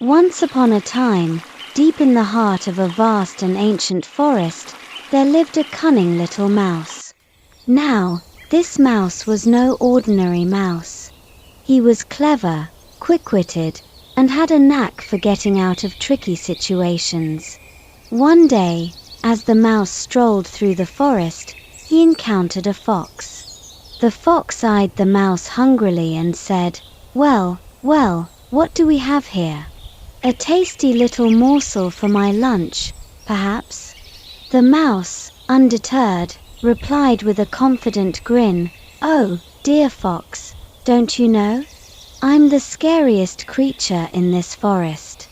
Once upon a time, deep in the heart of a vast and ancient forest, there lived a cunning little mouse. Now, this mouse was no ordinary mouse. He was clever, quick-witted, and had a knack for getting out of tricky situations. One day, as the mouse strolled through the forest, he encountered a fox. The fox eyed the mouse hungrily and said, "Well, what do we have here? A tasty little morsel for my lunch, perhaps?" The mouse, undeterred, replied with a confident grin, "Oh, dear fox, don't you know? I'm the scariest creature in this forest.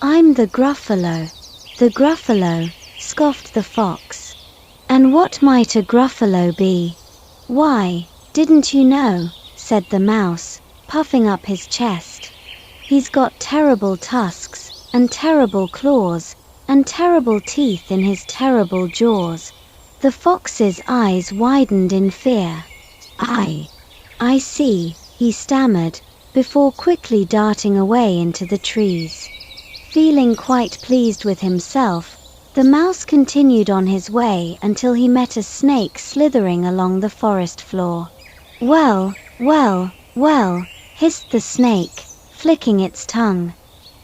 I'm the Gruffalo." "The Gruffalo," scoffed the fox. "And what might a Gruffalo be?" "Why, didn't you know?" said the mouse, puffing up his chest. "He's got terrible tusks, and terrible claws, and terrible teeth in his terrible jaws." The fox's eyes widened in fear. I see," he stammered, before quickly darting away into the trees. Feeling quite pleased with himself, the mouse continued on his way until he met a snake slithering along the forest floor. Well, hissed the snake, flicking its tongue.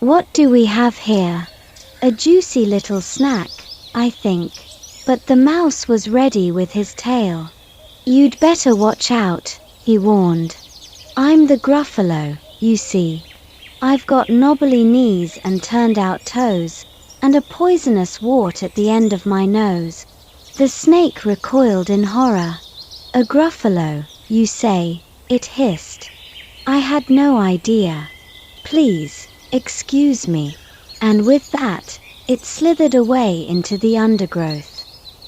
"What do we have here? A juicy little snack, I think." But the mouse was ready with his tail. "You'd better watch out," he warned. "I'm the Gruffalo, you see. I've got knobbly knees and turned-out toes, and a poisonous wart at the end of my nose." The snake recoiled in horror. "A Gruffalo, you say?" it hissed. "I had no idea. Please, excuse me." And with that, it slithered away into the undergrowth.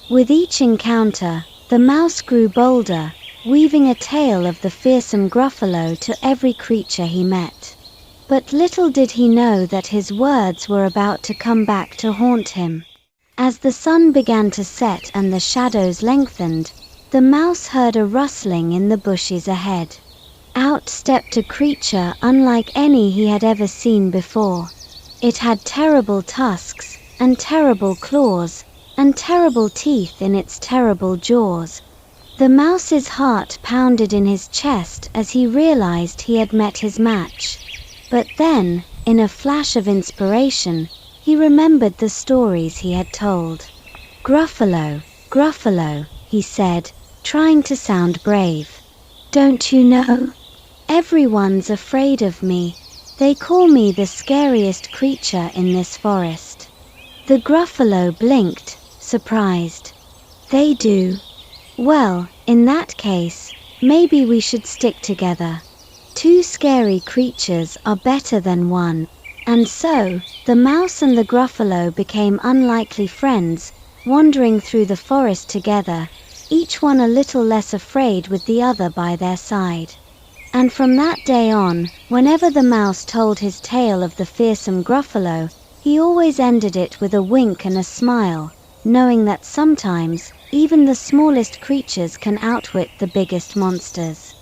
With each encounter, the mouse grew bolder, weaving a tale of the fearsome Gruffalo to every creature he met. But little did he know that his words were about to come back to haunt him. As the sun began to set and the shadows lengthened, the mouse heard a rustling in the bushes ahead. Out stepped a creature unlike any he had ever seen before. It had terrible tusks, and terrible claws, and terrible teeth in its terrible jaws. The mouse's heart pounded in his chest as he realized he had met his match. But then, in a flash of inspiration, he remembered the stories he had told. "Gruffalo, Gruffalo," he said, trying to sound brave. "Don't you know? Everyone's afraid of me. They call me the scariest creature in this forest." The Gruffalo blinked, surprised. "They do? Well, in that case, maybe we should stick together. Two scary creatures are better than one." And so, the mouse and the Gruffalo became unlikely friends, wandering through the forest together, each one a little less afraid with the other by their side. And from that day on, whenever the mouse told his tale of the fearsome Gruffalo, he always ended it with a wink and a smile, knowing that sometimes, even the smallest creatures can outwit the biggest monsters.